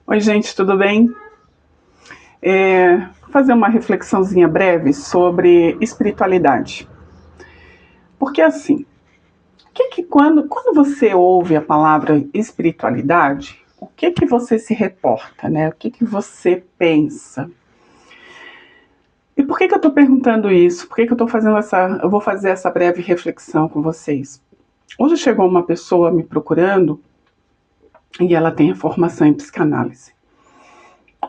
Oi, gente, tudo bem? Vou fazer uma reflexãozinha breve sobre espiritualidade. Porque assim, quando você ouve a palavra espiritualidade, o que você se reporta, né? O que você pensa? E por que eu estou perguntando isso? Por que eu tô fazendo eu vou fazer essa breve reflexão com vocês? Hoje chegou uma pessoa me procurando e ela tem a formação em psicanálise.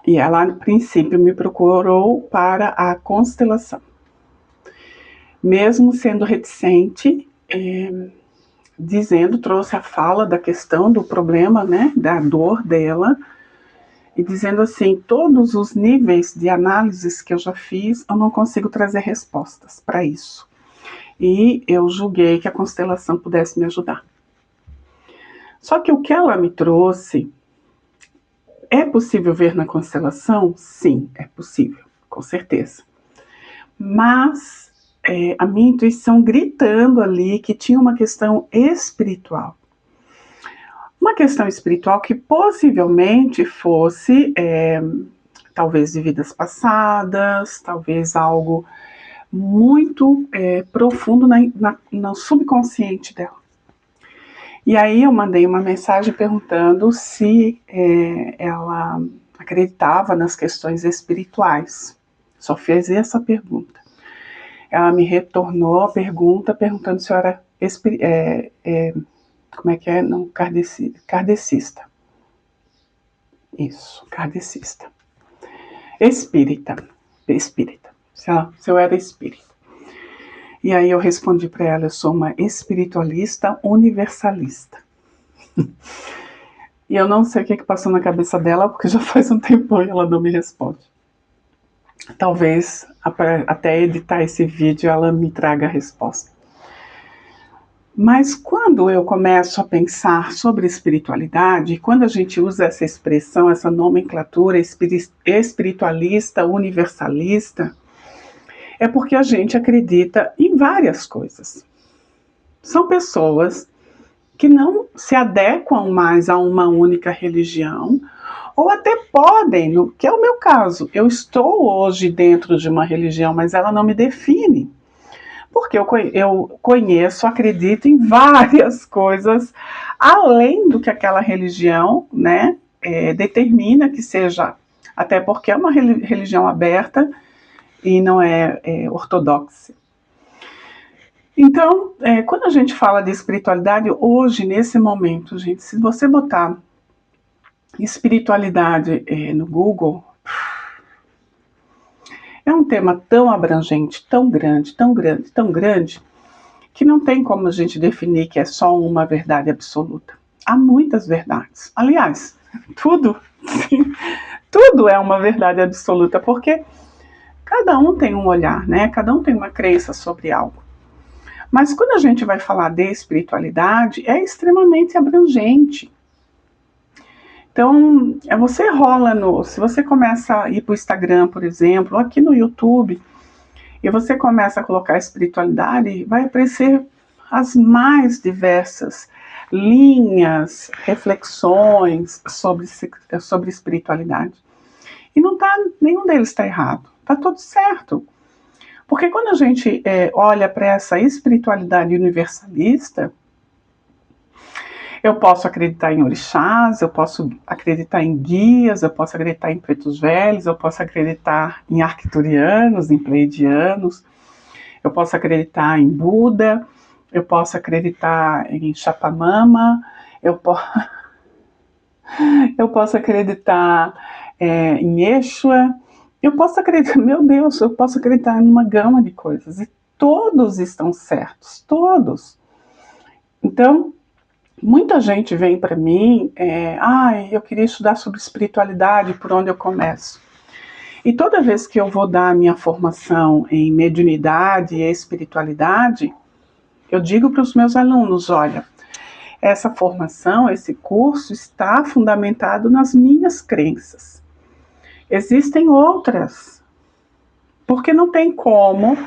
E ela, a princípio, me procurou para a constelação. Mesmo sendo reticente, trouxe a fala da questão do problema, né, da dor dela, e dizendo assim, todos os níveis de análises que eu já fiz, eu não consigo trazer respostas para isso. E eu julguei que a constelação pudesse me ajudar. Só que o que ela me trouxe, é possível ver na constelação? Sim, é possível, com certeza. Mas a minha intuição gritando ali que tinha uma questão espiritual. Uma questão espiritual que possivelmente fosse, talvez de vidas passadas, talvez algo muito profundo no subconsciente dela. E aí eu mandei uma mensagem perguntando se ela acreditava nas questões espirituais. Só fiz essa pergunta. Ela me retornou a pergunta perguntando se eu era como é que é? Não, kardecista. Isso, kardecista. Espírita. Se eu era espírita. E aí eu respondi para ela, eu sou uma espiritualista universalista. E eu não sei o que passou na cabeça dela, porque já faz um tempo e ela não me responde. Talvez até editar esse vídeo ela me traga a resposta. Mas quando eu começo a pensar sobre espiritualidade, quando a gente usa essa expressão, essa nomenclatura espiritualista, universalista, é porque a gente acredita em várias coisas. São pessoas que não se adequam mais a uma única religião, ou até podem, que é o meu caso. Eu estou hoje dentro de uma religião, mas ela não me define. Porque eu conheço, acredito em várias coisas, além do que aquela religião, né, determina que seja, até porque é uma religião aberta e não é ortodoxa. Então, quando a gente fala de espiritualidade, hoje, nesse momento, gente, se você botar espiritualidade no Google, é um tema tão abrangente, tão grande, tão grande, tão grande, que não tem como a gente definir que é só uma verdade absoluta. Há muitas verdades. Aliás, tudo é uma verdade absoluta, porque cada um tem um olhar, né? Cada um tem uma crença sobre algo. Mas quando a gente vai falar de espiritualidade, é extremamente abrangente. Então, você rola se você começa a ir para o Instagram, por exemplo, ou aqui no YouTube, e você começa a colocar espiritualidade, vai aparecer as mais diversas linhas, reflexões sobre espiritualidade. E nenhum deles está errado, está tudo certo. Porque quando a gente olha para essa espiritualidade universalista, eu posso acreditar em orixás, eu posso acreditar em guias, eu posso acreditar em pretos velhos, eu posso acreditar em arcturianos, em pleidianos, eu posso acreditar em Buda, eu posso acreditar em Chapamama, eu posso acreditar em Yeshua, eu posso acreditar, meu Deus, eu posso acreditar em uma gama de coisas, e todos estão certos, todos. Então, muita gente vem para mim, eu queria estudar sobre espiritualidade, por onde eu começo? E toda vez que eu vou dar a minha formação em mediunidade e espiritualidade, eu digo para os meus alunos, olha, essa formação, esse curso está fundamentado nas minhas crenças. Existem outras, porque não tem como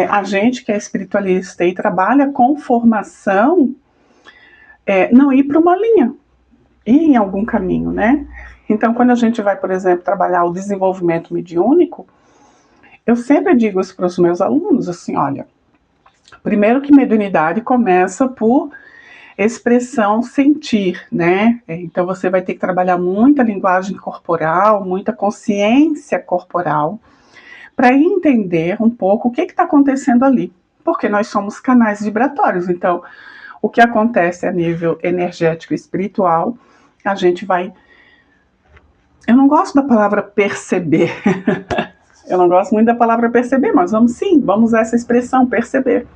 a gente que é espiritualista e trabalha com formação não ir para uma linha, ir em algum caminho, né? Então, quando a gente vai, por exemplo, trabalhar o desenvolvimento mediúnico, eu sempre digo isso para os meus alunos, assim, olha, primeiro que mediunidade começa por expressão sentir, né? Então você vai ter que trabalhar muita linguagem corporal, muita consciência corporal, para entender um pouco o que está acontecendo ali. Porque nós somos canais vibratórios, então o que acontece a nível energético e espiritual, a gente vai... Eu não gosto da palavra perceber. Eu não gosto muito da palavra perceber, mas vamos usar essa expressão, perceber.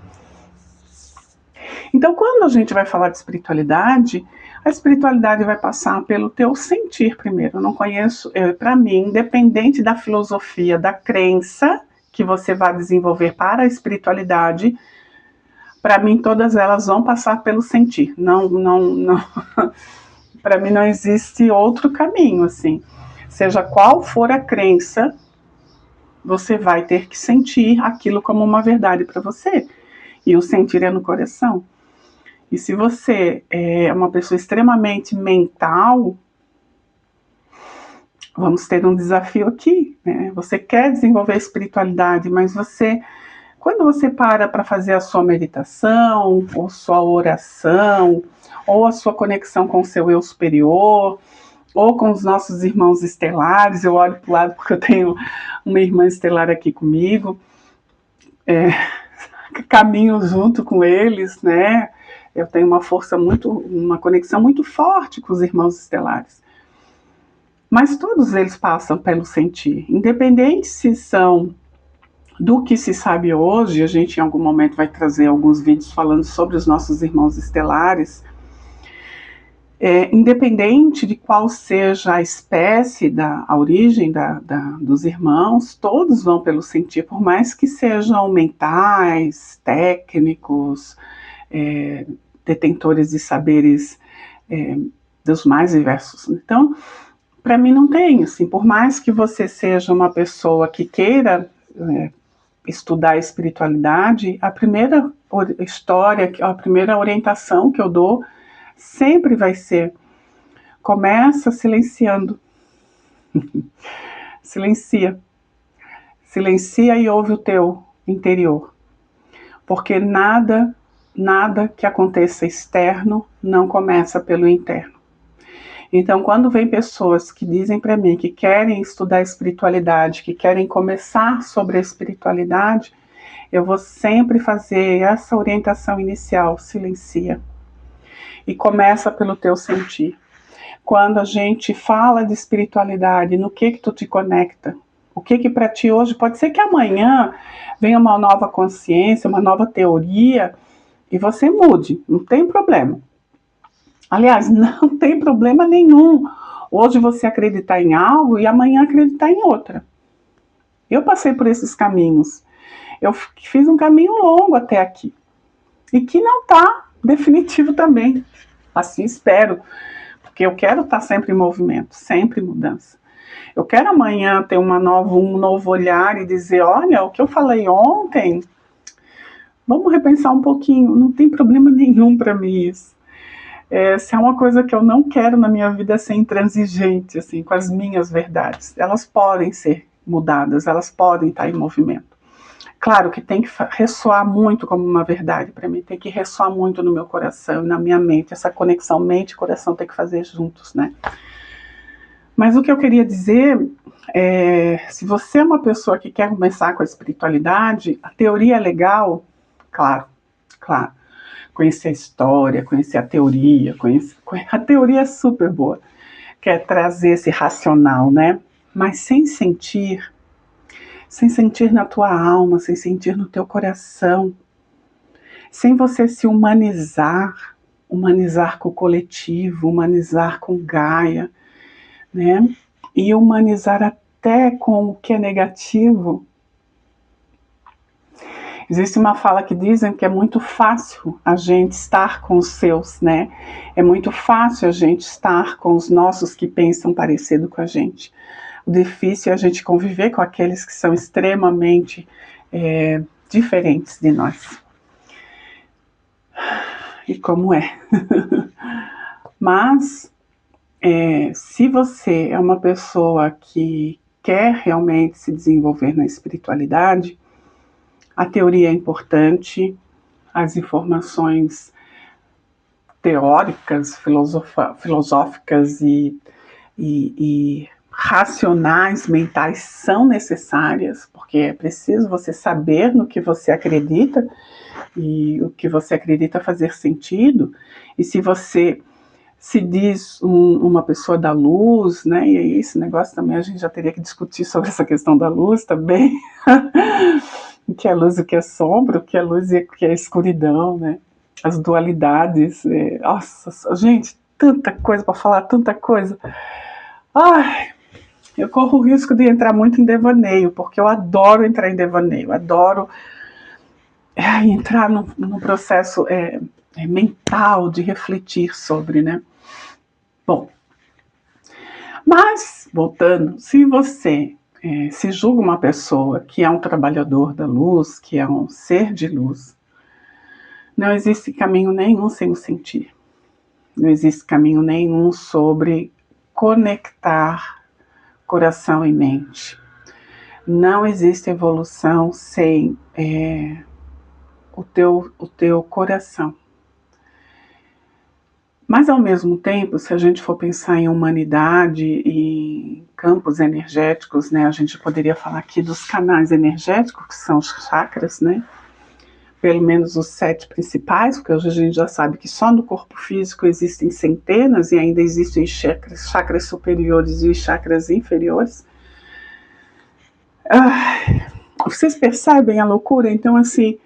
Então, quando a gente vai falar de espiritualidade, a espiritualidade vai passar pelo teu sentir primeiro. Eu não conheço, para mim, independente da filosofia, da crença que você vai desenvolver para a espiritualidade, para mim todas elas vão passar pelo sentir. Não. Para mim não existe outro caminho, assim. Seja qual for a crença, você vai ter que sentir aquilo como uma verdade para você. E o sentir é no coração. E se você é uma pessoa extremamente mental, vamos ter um desafio aqui, né? Você quer desenvolver a espiritualidade, mas quando você para fazer a sua meditação, ou sua oração, ou a sua conexão com o seu eu superior, ou com os nossos irmãos estelares, eu olho para o lado porque eu tenho uma irmã estelar aqui comigo, caminho junto com eles, né? Eu tenho uma conexão muito forte com os irmãos estelares. Mas todos eles passam pelo sentir, independente se são do que se sabe hoje. A gente em algum momento vai trazer alguns vídeos falando sobre os nossos irmãos estelares. Independente de qual seja a espécie, a origem dos irmãos, todos vão pelo sentir, por mais que sejam mentais, técnicos, detentores de saberes dos mais diversos. Então, para mim não tem, assim, por mais que você seja uma pessoa que queira estudar a espiritualidade, a primeira a primeira orientação que eu dou sempre vai ser: começa silenciando. Silencia e ouve o teu interior, porque nada que aconteça externo não começa pelo interno. Então, quando vem pessoas que dizem para mim que querem estudar espiritualidade, que querem começar sobre a espiritualidade, eu vou sempre fazer essa orientação inicial: silencia e começa pelo teu sentir. Quando a gente fala de espiritualidade, no que tu te conecta? O que para ti hoje, pode ser que amanhã venha uma nova consciência, uma nova teoria, e você mude, não tem problema. Aliás, não tem problema nenhum hoje você acreditar em algo e amanhã acreditar em outra. Eu passei por esses caminhos. Eu fiz um caminho longo até aqui. E que não está definitivo também. Assim espero. Porque eu quero estar sempre em movimento, sempre em mudança. Eu quero amanhã ter um novo olhar e dizer: olha, o que eu falei ontem, vamos repensar um pouquinho, não tem problema nenhum para mim isso. Se é uma coisa que eu não quero na minha vida, ser intransigente assim, com as minhas verdades. Elas podem ser mudadas, elas podem estar em movimento. Claro que tem que ressoar muito como uma verdade para mim, tem que ressoar muito no meu coração, na minha mente. Essa conexão mente e coração tem que fazer juntos, né? Mas o que eu queria dizer se você é uma pessoa que quer começar com a espiritualidade, a teoria é legal, claro. Conhecer a história, conhecer a teoria, a teoria é super boa, quer trazer esse racional, né? Mas sem sentir na tua alma, sem sentir no teu coração, sem você se humanizar com o coletivo, humanizar com Gaia, né? E humanizar até com o que é negativo. Existe uma fala que dizem que é muito fácil a gente estar com os seus, né? É muito fácil a gente estar com os nossos que pensam parecido com a gente. O difícil é a gente conviver com aqueles que são extremamente diferentes de nós. E como é? Mas Se você é uma pessoa que quer realmente se desenvolver na espiritualidade, a teoria é importante, as informações teóricas, filosóficas e racionais, mentais são necessárias, porque é preciso você saber no que você acredita e o que você acredita fazer sentido. E se você se diz uma pessoa da luz, né? E aí esse negócio também a gente já teria que discutir sobre essa questão da luz também. O que é luz e o que é sombra, o que é luz e o que é escuridão, né? As dualidades. Nossa, gente, tanta coisa para falar, tanta coisa. Ai, eu corro o risco de entrar muito em devaneio, porque eu adoro entrar em devaneio, adoro entrar num processo mental de refletir sobre, né? Bom, mas, voltando, se você se julga uma pessoa que é um trabalhador da luz, que é um ser de luz, não existe caminho nenhum sem o sentir. Não existe caminho nenhum sobre conectar coração e mente. Não existe evolução sem o teu coração. Mas, ao mesmo tempo, se a gente for pensar em humanidade e em campos energéticos, né, a gente poderia falar aqui dos canais energéticos, que são os chakras, né? Pelo menos os 7 principais, porque hoje a gente já sabe que só no corpo físico existem centenas e ainda existem chakras superiores e chakras inferiores. Vocês percebem a loucura? Então, assim,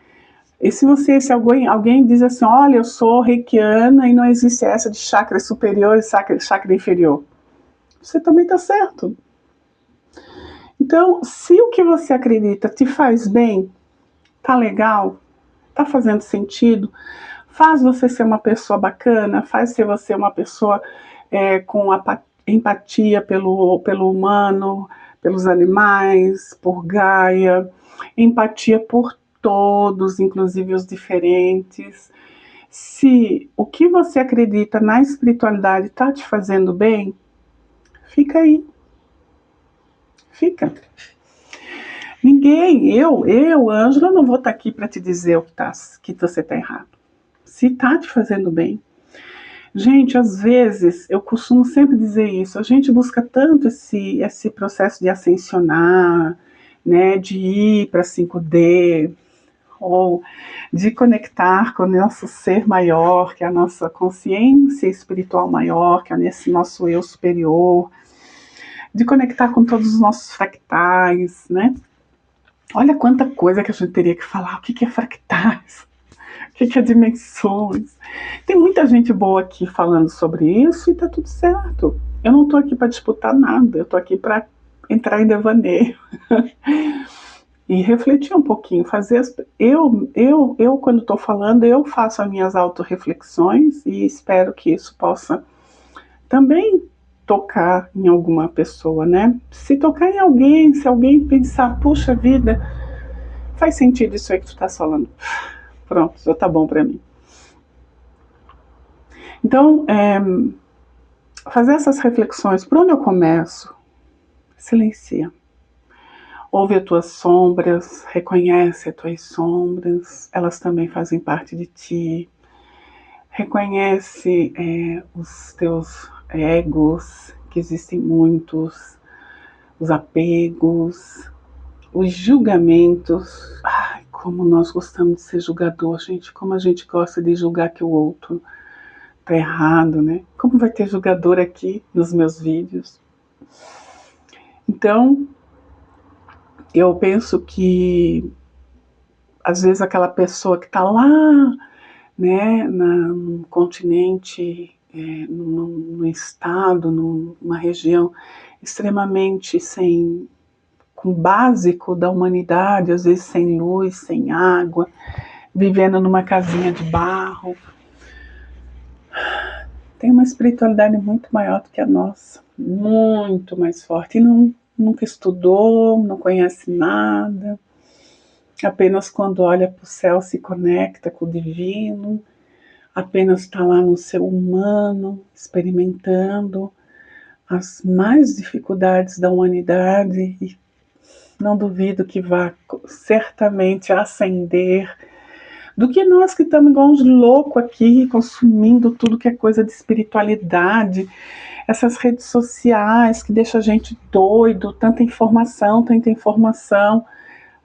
e se alguém diz assim, olha, eu sou reikiana e não existe essa de chakra superior e chakra inferior, você também está certo. Então, se o que você acredita te faz bem, tá legal, tá fazendo sentido, faz você ser uma pessoa bacana, faz ser você uma pessoa com empatia pelo humano, pelos animais, por Gaia, empatia por todos, inclusive os diferentes. Se o que você acredita na espiritualidade está te fazendo bem, fica aí. Fica. Ninguém, Ângela, não vou estar aqui para te dizer que você está errado. Se está te fazendo bem. Gente, às vezes, eu costumo sempre dizer isso, a gente busca tanto esse processo de ascensionar, né, de ir para 5D, ou de conectar com o nosso ser maior, que é a nossa consciência espiritual maior, que é esse nosso eu superior, de conectar com todos os nossos fractais, né? Olha quanta coisa que a gente teria que falar. O que é fractais? O que é dimensões? Tem muita gente boa aqui falando sobre isso e tá tudo certo. Eu não tô aqui para disputar nada, eu tô aqui para entrar em devaneio. E refletir um pouquinho, eu quando estou falando, eu faço as minhas autorreflexões e espero que isso possa também tocar em alguma pessoa, né? Se tocar em alguém, se alguém pensar, puxa vida, faz sentido isso aí que tu estás falando, pronto, já tá bom para mim. Então, fazer essas reflexões, por onde eu começo? Silencia. Ouve as tuas sombras, reconhece as tuas sombras, elas também fazem parte de ti. Reconhece os teus egos, que existem muitos, os apegos, os julgamentos. Ai, como nós gostamos de ser julgador, gente, como a gente gosta de julgar que o outro tá errado, né? Como vai ter julgador aqui nos meus vídeos? Então, eu penso que às vezes aquela pessoa que está lá, né, num continente, num estado, numa região extremamente com o básico da humanidade, às vezes sem luz, sem água, vivendo numa casinha de barro, tem uma espiritualidade muito maior do que a nossa, muito mais forte, e nunca estudou, não conhece nada, apenas quando olha para o céu se conecta com o divino, apenas está lá no seu humano, experimentando, as mais dificuldades da humanidade e não duvido que vá certamente ascender, do que nós que estamos igual uns loucos aqui, consumindo tudo que é coisa de espiritualidade, essas redes sociais que deixam a gente doido, tanta informação.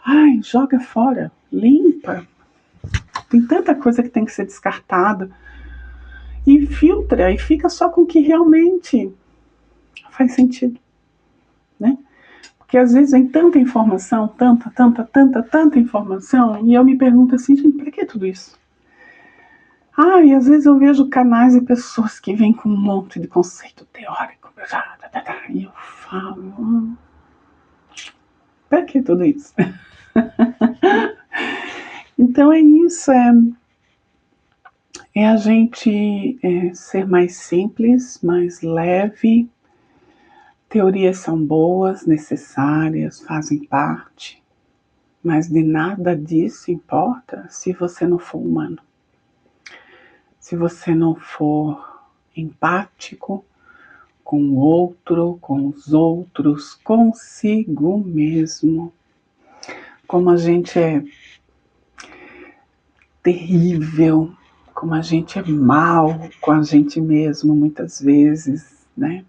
Ai, joga fora, limpa. Tem tanta coisa que tem que ser descartada. E filtra, e fica só com o que realmente faz sentido, né? Porque às vezes vem tanta informação, tanta informação, e eu me pergunto assim, gente, para que tudo isso? E às vezes eu vejo canais e pessoas que vêm com um monte de conceito teórico, e eu falo, para que tudo isso? Então é isso, é a gente ser mais simples, mais leve. Teorias são boas, necessárias, fazem parte, mas de nada disso importa se você não for humano. Se você não for empático com o outro, com os outros, consigo mesmo. Como a gente é terrível, como a gente é mal com a gente mesmo muitas vezes, né?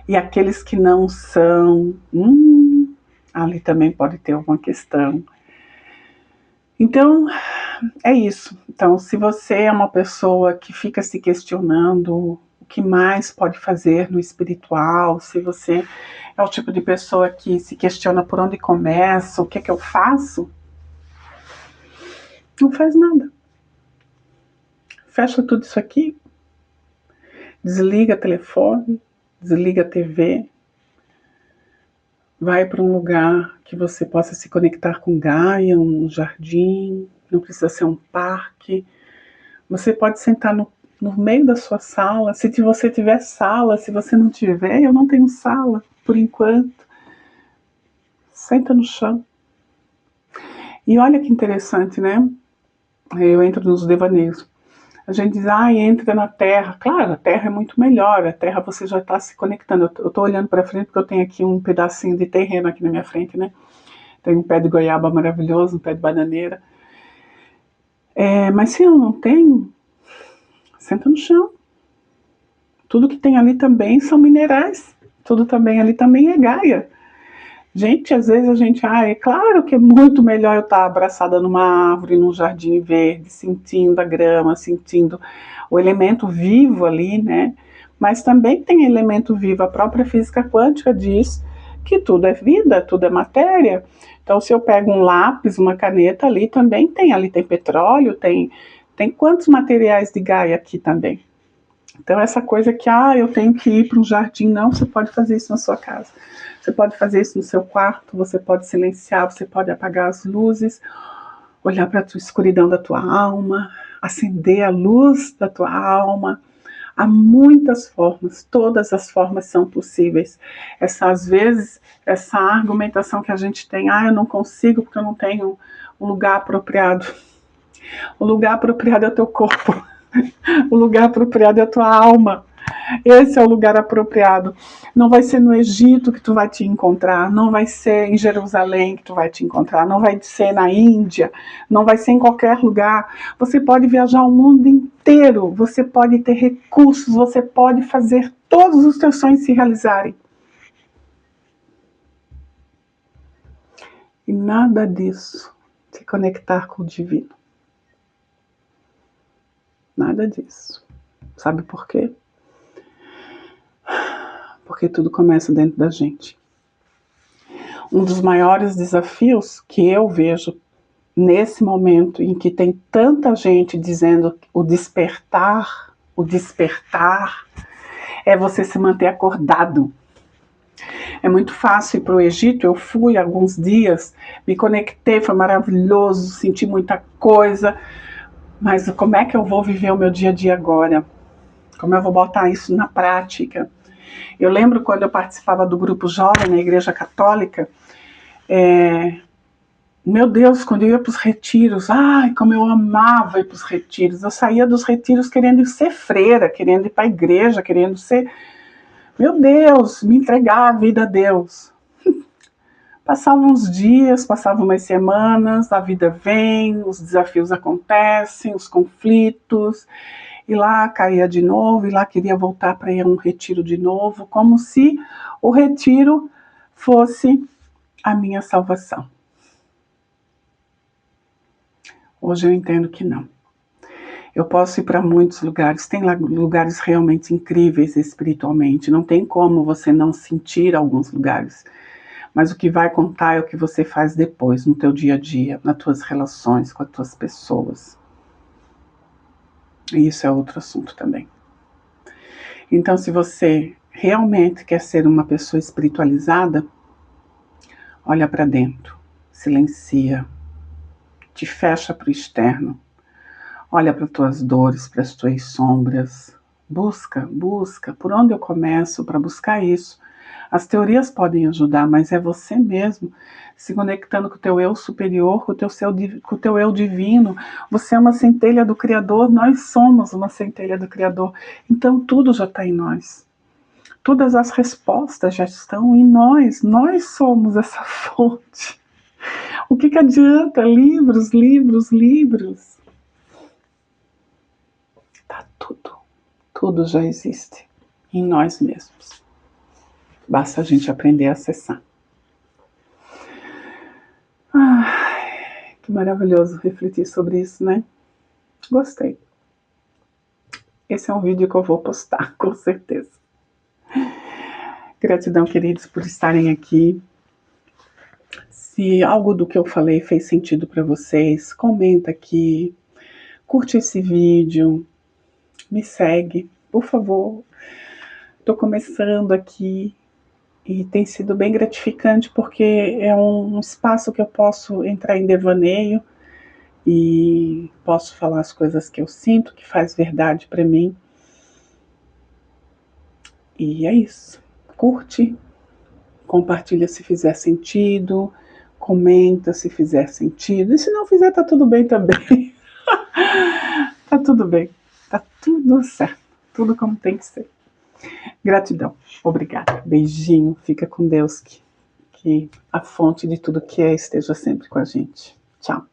E aqueles que não são, ali também pode ter alguma questão. Então, é isso. Então, se você é uma pessoa que fica se questionando o que mais pode fazer no espiritual, se você é o tipo de pessoa que se questiona por onde começa, o que é que eu faço, não faz nada. Fecha tudo isso aqui, desliga o telefone, desliga a TV, vai para um lugar que você possa se conectar com Gaia, um jardim, não precisa ser um parque. Você pode sentar no meio da sua sala, se você tiver sala, se você não tiver, eu não tenho sala, por enquanto. Senta no chão. E olha que interessante, né? Eu entro nos devaneios. A gente diz, entra na Terra. Claro, a Terra é muito melhor, a Terra você já está se conectando. Eu estou olhando para frente porque eu tenho aqui um pedacinho de terreno aqui na minha frente, né? Tem um pé de goiaba maravilhoso, um pé de bananeira. Mas se eu não tenho, senta no chão. Tudo que tem ali também são minerais. Tudo também ali também é Gaia. Gente, às vezes a gente, é claro que é muito melhor eu estar abraçada numa árvore, num jardim verde, sentindo a grama, sentindo o elemento vivo ali, né? Mas também tem elemento vivo, a própria física quântica diz que tudo é vida, tudo é matéria. Então, se eu pego um lápis, uma caneta ali, também ali tem petróleo, tem quantos materiais de Gaia aqui também. Então, essa coisa que, eu tenho que ir para um jardim, não, você pode fazer isso na sua casa. Você pode fazer isso no seu quarto, você pode silenciar, você pode apagar as luzes, olhar para a escuridão da tua alma, acender a luz da tua alma. Há muitas formas, todas as formas são possíveis. Às vezes, essa argumentação que a gente tem, eu não consigo porque eu não tenho um lugar apropriado. O lugar apropriado é o teu corpo. O lugar apropriado é a tua alma. Esse é o lugar apropriado. Não vai ser no Egito que tu vai te encontrar, não vai ser em Jerusalém que tu vai te encontrar, não vai ser na Índia, não vai ser em qualquer lugar. Você pode viajar o mundo inteiro, você pode ter recursos, você pode fazer todos os teus sonhos se realizarem. E nada disso se conectar com o divino. Nada disso. Sabe por quê? Porque tudo começa dentro da gente. Um dos maiores desafios que eu vejo nesse momento em que tem tanta gente dizendo o despertar, é você se manter acordado. É muito fácil ir para o Egito, eu fui alguns dias, me conectei, foi maravilhoso, senti muita coisa, mas como é que eu vou viver o meu dia a dia agora? Como eu vou botar isso na prática? Eu lembro quando eu participava do grupo jovem na Igreja Católica, meu Deus, quando eu ia para os retiros, como eu amava ir para os retiros. Eu saía dos retiros querendo ser freira, querendo ir para a igreja, querendo ser Meu Deus, me entregar a vida a Deus. Passavam uns dias, passavam umas semanas, a vida vem, os desafios acontecem, os conflitos, e lá caía de novo, e lá queria voltar para ir a um retiro de novo, como se o retiro fosse a minha salvação. Hoje eu entendo que não. Eu posso ir para muitos lugares, tem lugares realmente incríveis espiritualmente, não tem como você não sentir alguns lugares. Mas o que vai contar é o que você faz depois, no teu dia a dia, nas tuas relações com as tuas pessoas. E isso é outro assunto também. Então, se você realmente quer ser uma pessoa espiritualizada, olha para dentro, silencia, te fecha para o externo, olha para as tuas dores, para as tuas sombras, busca, por onde eu começo para buscar isso? As teorias podem ajudar, mas é você mesmo se conectando com o teu eu superior, com o teu eu divino. Você é uma centelha do Criador, nós somos uma centelha do Criador. Então tudo já está em nós. Todas as respostas já estão em nós. Nós somos essa fonte. O que adianta? Livros, livros, livros. Tá tudo. Tudo já existe em nós mesmos. Basta a gente aprender a acessar. Que maravilhoso refletir sobre isso, né? Gostei. Esse é um vídeo que eu vou postar, com certeza. Gratidão, queridos, por estarem aqui. Se algo do que eu falei fez sentido para vocês, comenta aqui, curte esse vídeo, me segue, por favor. Estou começando aqui e tem sido bem gratificante porque é um espaço que eu posso entrar em devaneio e posso falar as coisas que eu sinto, que faz verdade para mim. E é isso. Curte, compartilha se fizer sentido, comenta se fizer sentido, e se não fizer, tá tudo bem também. Tá tudo bem, tá tudo certo, tudo como tem que ser. Gratidão, obrigada, beijinho, fica com Deus, que a fonte de tudo que é esteja sempre com a gente. Tchau.